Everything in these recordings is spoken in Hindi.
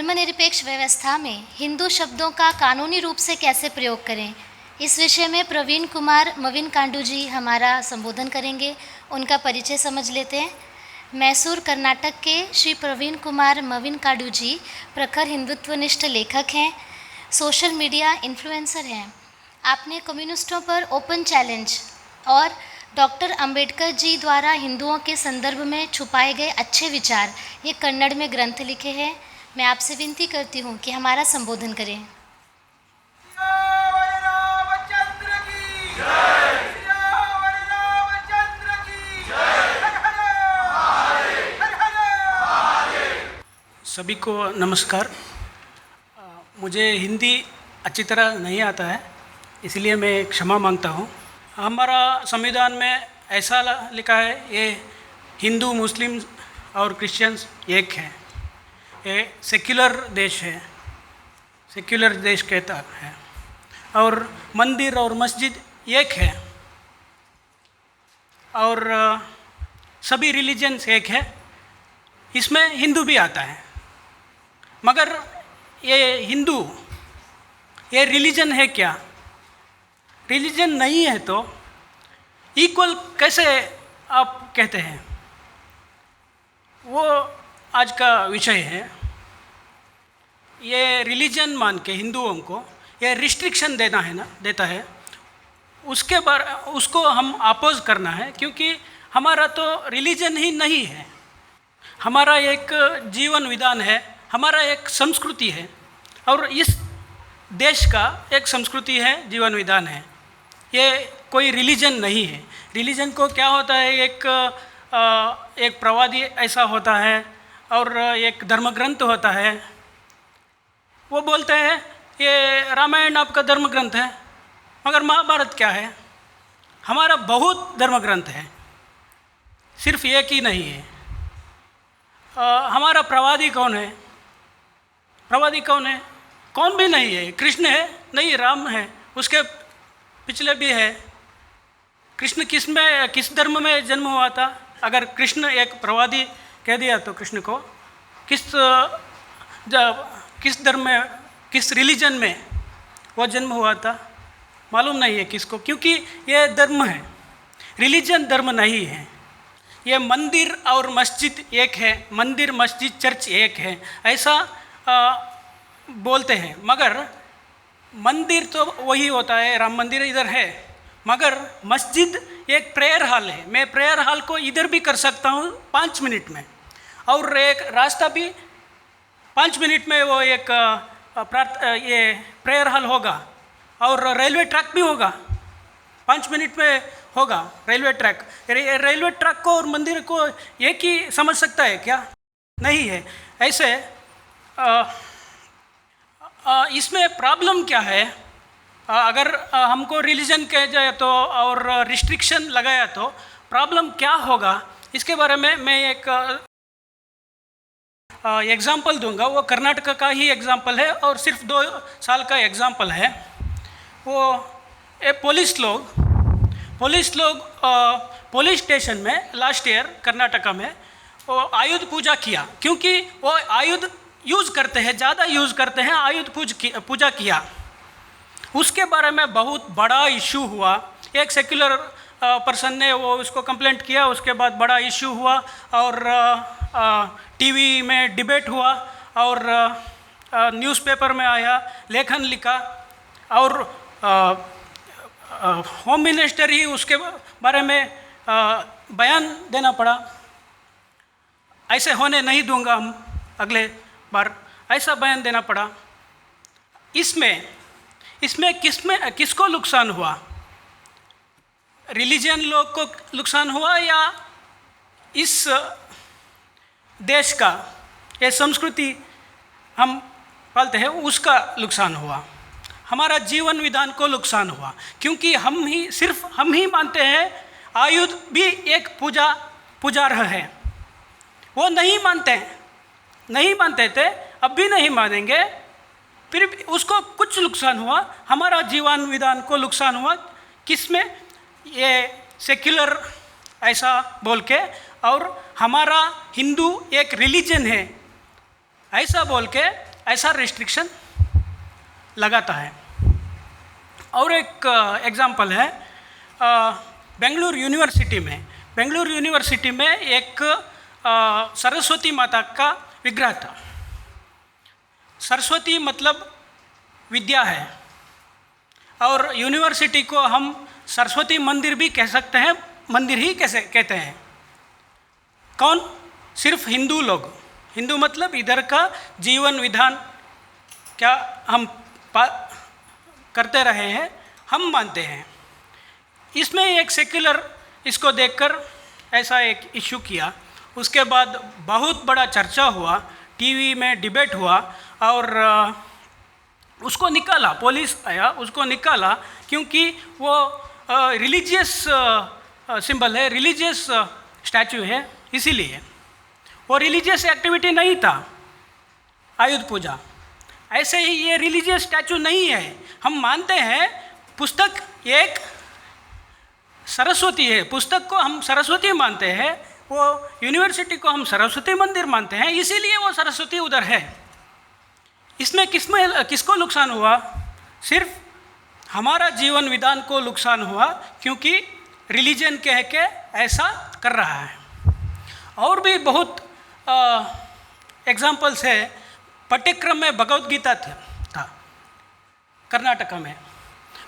धर्मनिरपेक्ष व्यवस्था में हिंदू शब्दों का कानूनी रूप से कैसे प्रयोग करें, इस विषय में प्रवीण कुमार मविन कांडू जी हमारा संबोधन करेंगे। उनका परिचय समझ लेते हैं। मैसूर कर्नाटक के श्री प्रवीण कुमार मविन कांडू जी प्रखर हिंदुत्वनिष्ठ लेखक हैं, सोशल मीडिया इन्फ्लुएंसर हैं। आपने कम्युनिस्टों पर ओपन चैलेंज और डॉक्टर अंबेडकर जी द्वारा हिंदुओं के संदर्भ में छुपाए गए अच्छे विचार ये कन्नड़ में ग्रंथ लिखे हैं। मैं आपसे विनती करती हूँ कि हमारा संबोधन करें। सभी को नमस्कार। मुझे हिंदी अच्छी तरह नहीं आता है, इसलिए मैं क्षमा मांगता हूँ। हमारा संविधान में ऐसा लिखा है, ये हिंदू मुस्लिम और क्रिश्चियंस एक है। ये सेक्युलर देश है, सेक्युलर देश कहता है, और मंदिर और मस्जिद एक है, और सभी रिलीजन्स एक है। इसमें हिंदू भी आता है, मगर ये हिंदू ये रिलीजन है क्या? रिलीजन नहीं है तो इक्वल कैसे आप कहते हैं? वो आज का विषय है। ये रिलीजन मान के हिंदुओं को ये रिस्ट्रिक्शन देता है, उसको हम अपोज करना है, क्योंकि हमारा तो रिलीजन ही नहीं है। हमारा एक जीवन विधान है, हमारा एक संस्कृति है, और इस देश का एक संस्कृति है, जीवन विधान है। ये कोई रिलीजन नहीं है। रिलीजन को क्या होता है, एक प्रवादी ऐसा होता है, और एक धर्म ग्रंथ होता है। वो बोलते हैं ये रामायण आपका धर्म ग्रंथ है, मगर महाभारत क्या है? हमारा बहुत धर्म ग्रंथ है, सिर्फ एक ही नहीं है। हमारा प्रवादी कौन है? प्रवादी कौन है? कौन भी नहीं है। कृष्ण है? नहीं, राम है, उसके पिछले भी है। कृष्ण किस धर्म में जन्म हुआ था? अगर कृष्ण एक प्रवादी कह दिया तो कृष्ण को किस धर्म में, किस रिलीजन में वो जन्म हुआ था? मालूम नहीं है किसको, क्योंकि ये धर्म है, रिलीजन धर्म नहीं है। ये मंदिर और मस्जिद एक है, मंदिर मस्जिद चर्च एक है, ऐसा बोलते हैं। मगर मंदिर तो वही होता है, राम मंदिर इधर है, मगर मस्जिद एक प्रेयर हॉल है। मैं प्रेयर हॉल को इधर भी कर सकता हूँ 5 मिनट में, और एक रास्ता भी 5 मिनट में वो एक ये प्रेयर हॉल होगा, और रेलवे ट्रैक भी होगा 5 मिनट में होगा। रेलवे ट्रैक को और मंदिर को एक ही समझ सकता है क्या? नहीं है। ऐसे इसमें प्रॉब्लम क्या है? अगर हमको रिलीजन कह जाए तो और रिस्ट्रिक्शन लगाया तो प्रॉब्लम क्या होगा, इसके बारे में मैं एक एग्ज़ाम्पल दूंगा। वो कर्नाटक का ही एग्ज़ाम्पल है, और सिर्फ 2 साल का एग्ज़ाम्पल है। वो पुलिस लोग पुलिस स्टेशन में लास्ट ईयर कर्नाटका में वो आयुध पूजा किया, क्योंकि वो आयुध यूज़ करते हैं, ज़्यादा यूज़ करते हैं, आयुध पूजा किया। उसके बारे में बहुत बड़ा इशू हुआ। एक सेक्युलर पर्सन ने वो उसको कंप्लेंट किया, उसके बाद बड़ा इशू हुआ, और टीवी में डिबेट हुआ, और न्यूज़पेपर में आया, लेखन लिखा, और होम मिनिस्टर ही उसके बारे में बयान देना पड़ा। ऐसे होने नहीं दूंगा, हम अगले बार ऐसा बयान देना पड़ा। इसमें किसको नुकसान हुआ? रिलीजन लोग को नुकसान हुआ, या इस देश का ये संस्कृति हम पालते हैं उसका नुकसान हुआ? हमारा जीवन विधान को नुकसान हुआ, क्योंकि हम ही मानते हैं आयुध भी एक पूजार्ह है। वो नहीं मानते थे, अब भी नहीं मानेंगे, फिर भी उसको कुछ नुकसान हुआ। हमारा जीवन विधान को नुकसान हुआ किसमें? ये सेक्युलर ऐसा बोल के, और हमारा हिंदू एक रिलीजन है ऐसा बोल के ऐसा रिस्ट्रिक्शन लगाता है। और एक एग्जांपल है, बेंगलुरु यूनिवर्सिटी में एक सरस्वती माता का विग्रह था। सरस्वती मतलब विद्या है, और यूनिवर्सिटी को हम सरस्वती मंदिर भी कह सकते हैं, मंदिर ही कैसे कहते हैं। कौन? सिर्फ हिंदू लोग। हिंदू मतलब इधर का जीवन विधान क्या हम करते रहे हैं, हम मानते हैं। इसमें एक सेक्युलर इसको देखकर ऐसा एक इशू किया। उसके बाद बहुत बड़ा चर्चा हुआ, टीवी में डिबेट हुआ, और उसको निकाला, पुलिस आया, उसको निकाला, क्योंकि वो रिलीजियस सिंबल है, रिलीजियस स्टैचू है, इसीलिए। वो रिलीजियस एक्टिविटी नहीं था, आयुध पूजा। ऐसे ही ये रिलीजियस स्टैचू नहीं है। हम मानते हैं पुस्तक एक सरस्वती है, पुस्तक को हम सरस्वती मानते हैं, वो यूनिवर्सिटी को हम सरस्वती मंदिर मानते हैं, इसीलिए वो सरस्वती उधर है। इसमें किसको नुकसान हुआ? सिर्फ हमारा जीवन विधान को नुकसान हुआ, क्योंकि रिलीजन कह के ऐसा कर रहा है। और भी बहुत एग्जाम्पल्स है। पाठ्यक्रम में भगवद गीता था कर्नाटक में।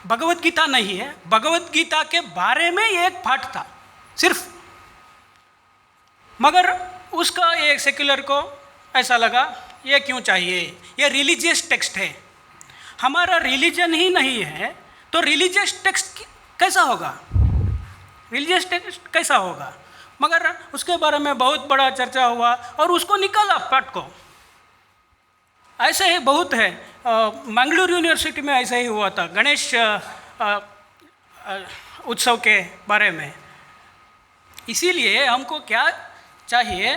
भगवद गीता नहीं है, भगवद गीता के बारे में एक पाठ था सिर्फ, मगर उसका एक सेक्युलर को ऐसा लगा ये क्यों चाहिए, ये रिलीजियस टेक्स्ट है। हमारा रिलीजन ही नहीं है तो रिलीजियस टेक्स्ट कैसा होगा, रिलीजियस टेक्स्ट कैसा होगा? मगर उसके बारे में बहुत बड़ा चर्चा हुआ और उसको निकाला पाठ को। ऐसे ही बहुत है। मंगलुरु यूनिवर्सिटी में ऐसा ही हुआ था गणेश उत्सव के बारे में। इसीलिए हमको क्या चाहिए,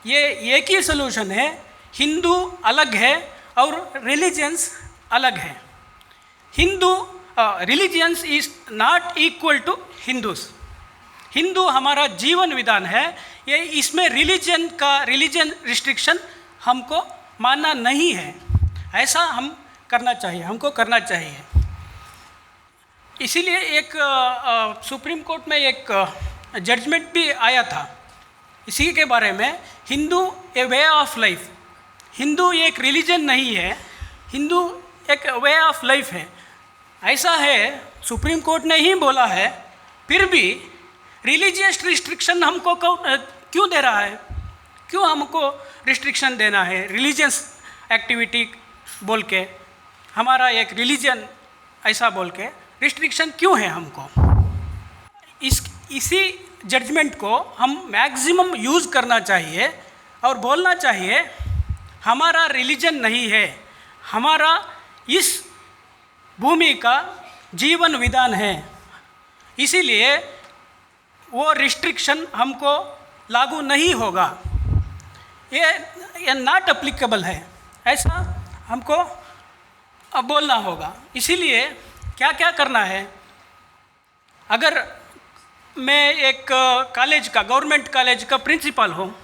ये एक ही सलूशन है, हिंदू अलग है और रिलीजियंस अलग है। Hindu religions is not equal to Hindus. Hindu हमारा जीवन विधान है, ये इसमें रिलीजन रिस्ट्रिक्शन हमको मानना नहीं है। ऐसा हम करना चाहिए, हमको करना चाहिए। इसीलिए एक सुप्रीम कोर्ट में एक जजमेंट भी आया था इसी के बारे में, हिंदू ए वे ऑफ लाइफ। हिंदू एक रिलीजन नहीं है, हिंदू एक वे ऑफ लाइफ है। ऐसा है, सुप्रीम कोर्ट ने ही बोला है, फिर भी रिलीजियस रिस्ट्रिक्शन हमको क्यों दे रहा है? क्यों हमको रिस्ट्रिक्शन देना है रिलीजियस एक्टिविटी बोल के? हमारा एक रिलीजन ऐसा बोल के रिस्ट्रिक्शन क्यों है हमको? इसी जजमेंट को हम मैक्सिमम यूज़ करना चाहिए और बोलना चाहिए हमारा रिलीजन नहीं है, हमारा इस भूमि का जीवन विधान है। इसीलिए वो रिस्ट्रिक्शन हमको लागू नहीं होगा, ये नॉट एप्लीकेबल है, ऐसा हमको अब बोलना होगा। इसीलिए क्या क्या करना है? अगर मैं एक कॉलेज का, गवर्नमेंट कॉलेज का प्रिंसिपल हूँ,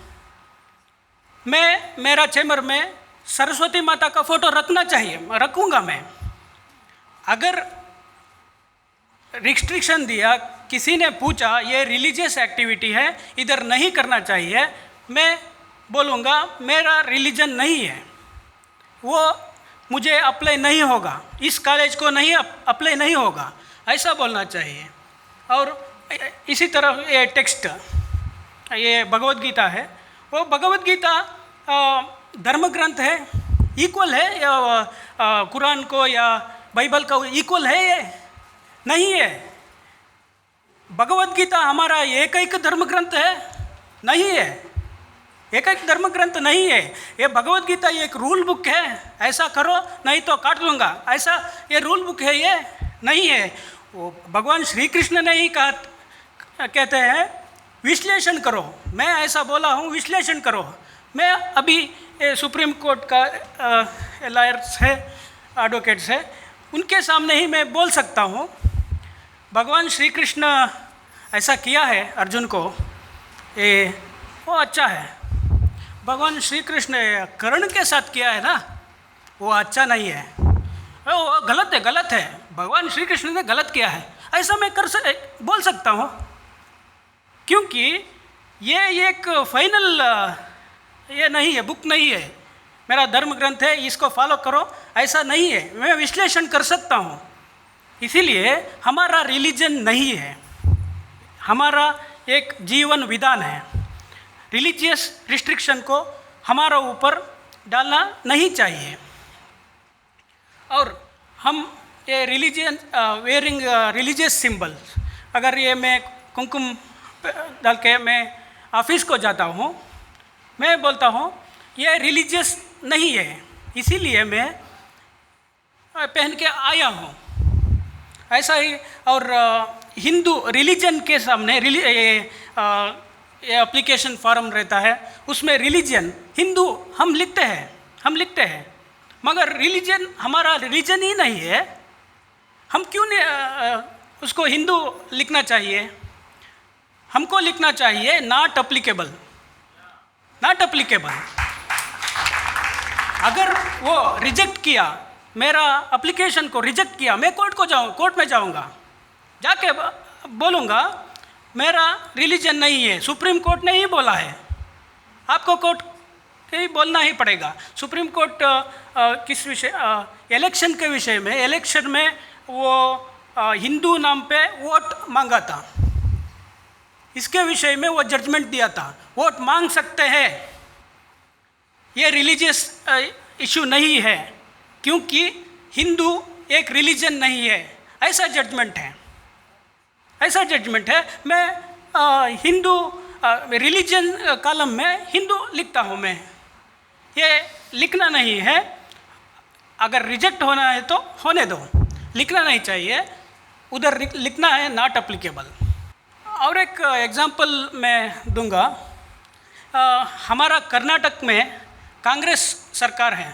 मैं मेरा चैम्बर में सरस्वती माता का फ़ोटो रखना चाहिए, रखूँगा मैं। अगर रिस्ट्रिक्शन दिया, किसी ने पूछा ये रिलीजियस एक्टिविटी है, इधर नहीं करना चाहिए, मैं बोलूँगा मेरा रिलीजन नहीं है, वो मुझे अप्लाई नहीं होगा, इस कॉलेज को नहीं अप्लाई नहीं होगा, ऐसा बोलना चाहिए। और इसी तरह ये टेक्स्ट, ये भगवद गीता है, वो भगवद गीता धर्म ग्रंथ है, इक्वल है या कुरान को या बाइबल का इक्वल है? ये नहीं है। भगवद गीता हमारा एक धर्म ग्रंथ है? नहीं है, एक धर्म ग्रंथ नहीं है। ये भगवद गीता एक रूल बुक है, ऐसा करो नहीं तो काट दूंगा, ऐसा ये रूल बुक है, ये नहीं है। वो भगवान श्री कृष्ण ने ही कहा, कहते हैं विश्लेषण करो, मैं ऐसा बोला हूँ विश्लेषण करो। मैं अभी सुप्रीम कोर्ट का लॉयर्स है, एडवोकेट्स है, उनके सामने ही मैं बोल सकता हूँ, भगवान श्री कृष्ण ऐसा किया है अर्जुन को, ये वो अच्छा है। भगवान श्री कृष्ण कर्ण के साथ किया है ना, वो अच्छा नहीं है, वो गलत है, भगवान श्री कृष्ण ने गलत किया है, ऐसा मैं बोल सकता हूँ, क्योंकि ये एक फाइनल ये नहीं है, बुक नहीं है, मेरा धर्म ग्रंथ है, इसको फॉलो करो, ऐसा नहीं है। मैं विश्लेषण कर सकता हूँ। इसीलिए हमारा रिलीजन नहीं है, हमारा एक जीवन विधान है। रिलीजियस रिस्ट्रिक्शन को हमारा ऊपर डालना नहीं चाहिए। और हम ये रिलीजन वेयरिंग रिलीजियस सिंबल्स, अगर ये मैं कुमकुम डाल के मैं ऑफिस को जाता हूँ, मैं बोलता हूँ ये रिलीजियस नहीं है, इसीलिए मैं पहन के आया हूँ, ऐसा ही। और हिंदू रिलीजन के सामने ये एप्लीकेशन फॉर्म रहता है, उसमें रिलीजन हिंदू हम लिखते हैं, मगर रिलीजन हमारा रिलीजन ही नहीं है। हम क्यों नहीं उसको हिंदू लिखना चाहिए? हमको लिखना चाहिए नॉट अप्लीकेबल। अगर वो रिजेक्ट किया, मेरा एप्लीकेशन को रिजेक्ट किया, मैं कोर्ट में जाऊंगा, जाके बोलूँगा मेरा रिलीजन नहीं है, सुप्रीम कोर्ट ने ही बोला है, आपको कोर्ट ही बोलना ही पड़ेगा। सुप्रीम कोर्ट किस विषय, इलेक्शन के विषय में, इलेक्शन में वो हिंदू नाम पे वोट मांगा था, इसके विषय में वो जजमेंट दिया था, वोट मांग सकते हैं, ये रिलीजियस इशू नहीं है, क्योंकि हिंदू एक रिलीजन नहीं है, ऐसा जजमेंट है। मैं हिंदू रिलीजन कॉलम में हिंदू लिखता हूँ, मैं ये लिखना नहीं है। अगर रिजेक्ट होना है तो होने दो, लिखना नहीं चाहिए, उधर लिखना है नॉट अप्लीकेबल। और एक एग्जांपल मैं दूंगा। हमारा कर्नाटक में कांग्रेस सरकार है।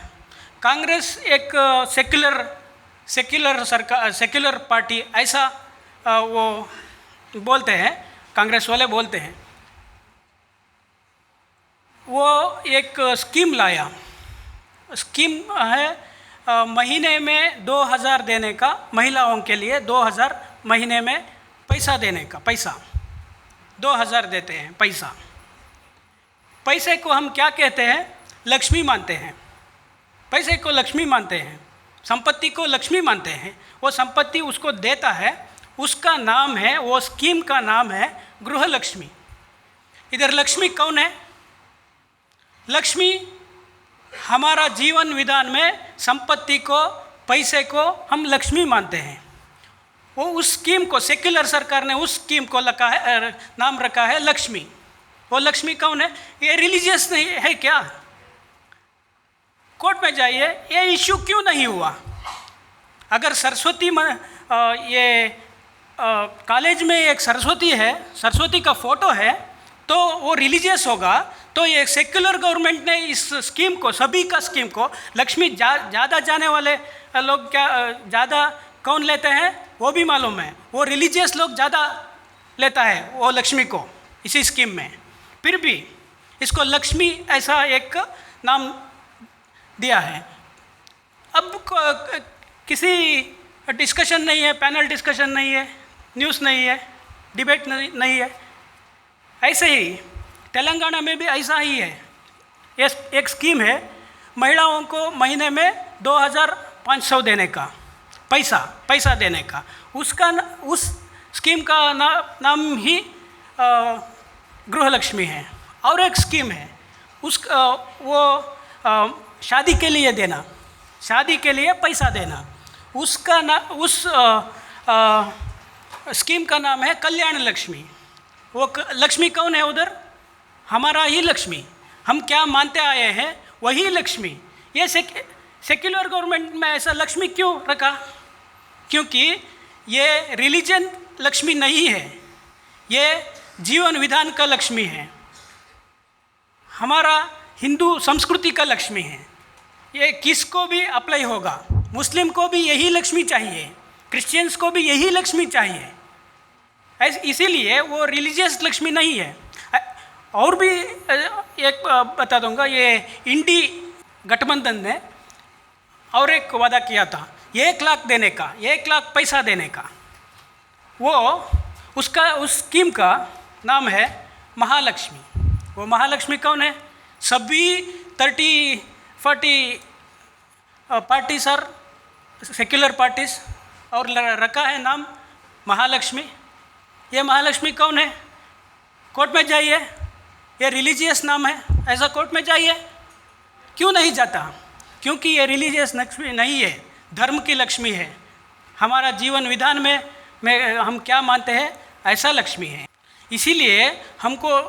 कांग्रेस एक सेक्युलर पार्टी, ऐसा वो बोलते हैं, कांग्रेस वाले बोलते हैं। वो एक स्कीम लाया, स्कीम है महीने में 2000 देने का, महिलाओं के लिए 2000 महीने में पैसा देने का, पैसा 2000 देते हैं। पैसे को हम क्या कहते हैं? लक्ष्मी मानते हैं। पैसे को लक्ष्मी मानते हैं, संपत्ति को लक्ष्मी मानते हैं। वो संपत्ति उसको देता है, उसका नाम है, वो स्कीम का नाम है गृह लक्ष्मी। इधर लक्ष्मी कौन है? लक्ष्मी हमारा जीवन विधान में संपत्ति को, पैसे को हम लक्ष्मी मानते हैं। वो उस स्कीम को, सेक्युलर सरकार ने उस स्कीम को नाम रखा है लक्ष्मी। वो लक्ष्मी कौन है? ये रिलीजियस नहीं है क्या? कोर्ट में जाइए, ये इश्यू क्यों नहीं हुआ? अगर सरस्वती कॉलेज में एक सरस्वती है, सरस्वती का फोटो है, तो वो रिलीजियस होगा। तो ये सेक्युलर गवर्नमेंट ने इस स्कीम को, सभी का स्कीम को, लक्ष्मी ज़्यादा जाने वाले लोग क्या ज़्यादा कौन लेते हैं वो भी मालूम है। वो रिलीजियस लोग ज़्यादा लेता है वो लक्ष्मी को इसी स्कीम में, फिर भी इसको लक्ष्मी ऐसा एक नाम दिया है। अब किसी डिस्कशन नहीं है, पैनल डिस्कशन नहीं है, न्यूज़ नहीं है, डिबेट नहीं है। ऐसे ही तेलंगाना में भी ऐसा ही है। ये एक स्कीम है, महिलाओं को महीने में 2500 देने का, पैसा देने का। उस स्कीम का नाम ही गृह लक्ष्मी है। और एक स्कीम है, वो शादी के लिए देना, शादी के लिए पैसा देना, उस स्कीम का नाम है कल्याण लक्ष्मी। वो लक्ष्मी कौन है उधर? हमारा ही लक्ष्मी, हम क्या मानते आए हैं वही लक्ष्मी। ये सेक्युलर गवर्नमेंट में ऐसा लक्ष्मी क्यों रखा? क्योंकि ये रिलीजन लक्ष्मी नहीं है, ये जीवन विधान का लक्ष्मी है, हमारा हिंदू संस्कृति का लक्ष्मी है। ये किसको भी अप्लाई होगा, मुस्लिम को भी यही लक्ष्मी चाहिए, क्रिश्चियंस को भी यही लक्ष्मी चाहिए। इसीलिए वो रिलीजियस लक्ष्मी नहीं है। और भी एक बता दूंगा, ये इंडी गठबंधन ने और एक वादा किया था 1 लाख देने का, 1 लाख पैसा देने का। वो उस स्कीम का नाम है महालक्ष्मी। वो महालक्ष्मी कौन है? सभी 30-40 पार्टीज और सेक्युलर पार्टीज और रखा है नाम महालक्ष्मी। ये महालक्ष्मी कौन है? कोर्ट में जाइए, ये रिलीजियस नाम है, ऐसा कोर्ट में जाइए। क्यों नहीं जाता? क्योंकि ये रिलीजियस लक्ष्मी नहीं है, धर्म की लक्ष्मी है। हमारा जीवन विधान में हम क्या मानते हैं, ऐसा लक्ष्मी है। इसीलिए हमको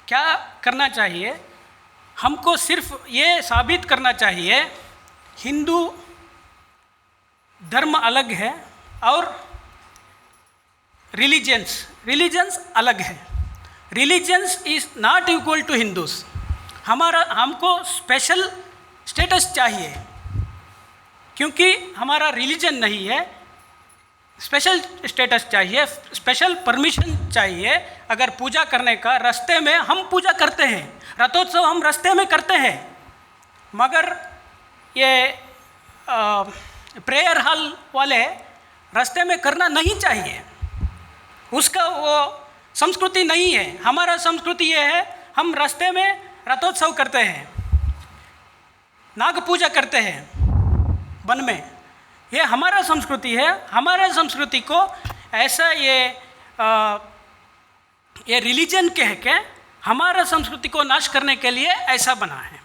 क्या करना चाहिए? हमको सिर्फ ये साबित करना चाहिए हिंदू धर्म अलग है और रिलीजन्स अलग है। Religions is not equal to Hindus. हमको स्पेशल स्टेटस चाहिए, क्योंकि हमारा रिलीजन नहीं है। स्पेशल स्टेटस चाहिए, स्पेशल परमिशन चाहिए। अगर पूजा करने का रास्ते में हम पूजा करते हैं, रथोत्सव हम रास्ते में करते हैं, मगर ये प्रेयर हॉल वाले रास्ते में करना नहीं चाहिए। उसका वो संस्कृति नहीं है। हमारा संस्कृति ये है, हम रास्ते में रथोत्सव करते हैं, नाग पूजा करते हैं वन में। ये हमारा संस्कृति है। हमारे संस्कृति को ऐसा ये रिलीजन कह के हमारा संस्कृति को नाश करने के लिए ऐसा बना है।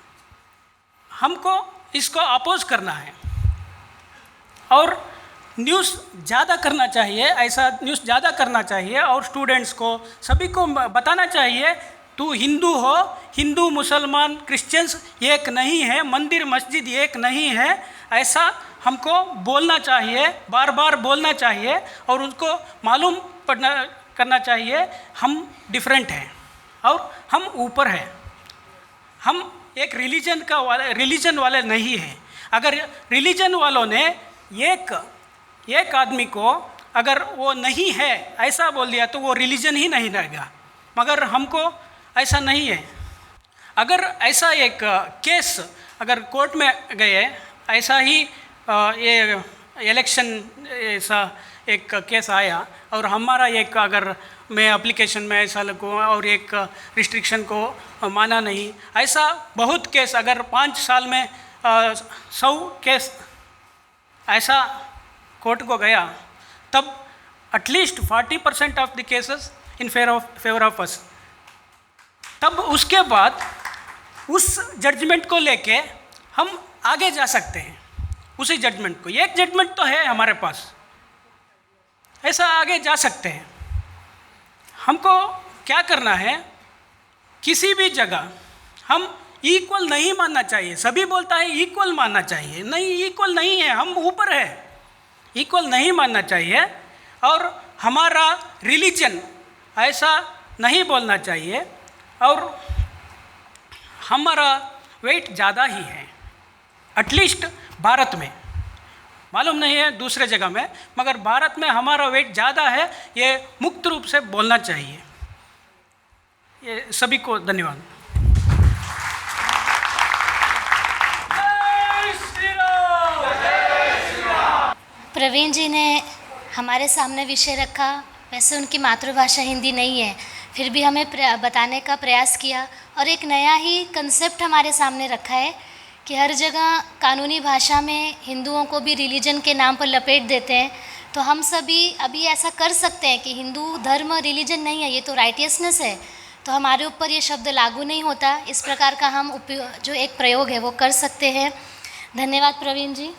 हमको इसको अपोज करना है और न्यूज़ ज़्यादा करना चाहिए। ऐसा न्यूज़ ज़्यादा करना चाहिए और स्टूडेंट्स को, सभी को बताना चाहिए, तू हिंदू हो, हिंदू मुसलमान क्रिश्चियंस एक नहीं है, मंदिर मस्जिद एक नहीं है, ऐसा हमको बोलना चाहिए, बार बार बोलना चाहिए और उनको मालूम करना चाहिए हम डिफरेंट हैं और हम ऊपर हैं। हम एक रिलीजन वाले नहीं हैं। अगर रिलीजन वालों ने एक आदमी को अगर वो नहीं है ऐसा बोल दिया तो वो रिलीजन ही नहीं रहेगा। मगर हमको ऐसा नहीं है। अगर ऐसा एक केस अगर कोर्ट में गए, ऐसा ही ये इलेक्शन ऐसा एक केस आया और हमारा एक अगर मैं एप्लीकेशन में ऐसा लगूँ और एक रिस्ट्रिक्शन को माना नहीं, ऐसा बहुत केस अगर 5 साल में 100 केस ऐसा कोर्ट को गया, तब at least 40% of the cases in favour of us. तब उसके बाद उस जजमेंट को लेके हम आगे जा सकते हैं। उसी जजमेंट को, एक जजमेंट तो है हमारे पास, ऐसा आगे जा सकते हैं। हमको क्या करना है, किसी भी जगह हम इक्वल नहीं मानना चाहिए। सभी बोलता है इक्वल मानना चाहिए, नहीं इक्वल नहीं है, हम ऊपर है, इक्वल नहीं मानना चाहिए। और हमारा रिलीजन ऐसा नहीं बोलना चाहिए और हमारा वेट ज़्यादा ही है, एटलीस्ट भारत में। मालूम नहीं है दूसरे जगह में, मगर भारत में हमारा वेट ज़्यादा है, ये मुक्त रूप से बोलना चाहिए। ये सभी को धन्यवाद। प्रवीण जी ने हमारे सामने विषय रखा। वैसे उनकी मातृभाषा हिंदी नहीं है, फिर भी हमें बताने का प्रयास किया और एक नया ही कंसेप्ट हमारे सामने रखा है कि हर जगह कानूनी भाषा में हिंदुओं को भी रिलीजन के नाम पर लपेट देते हैं। तो हम सभी अभी ऐसा कर सकते हैं कि हिंदू धर्म रिलीजन नहीं है, ये तो राइटियसनेस है, तो हमारे ऊपर ये शब्द लागू नहीं होता। इस प्रकार का हम जो एक प्रयोग है वो कर सकते हैं। धन्यवाद प्रवीण जी।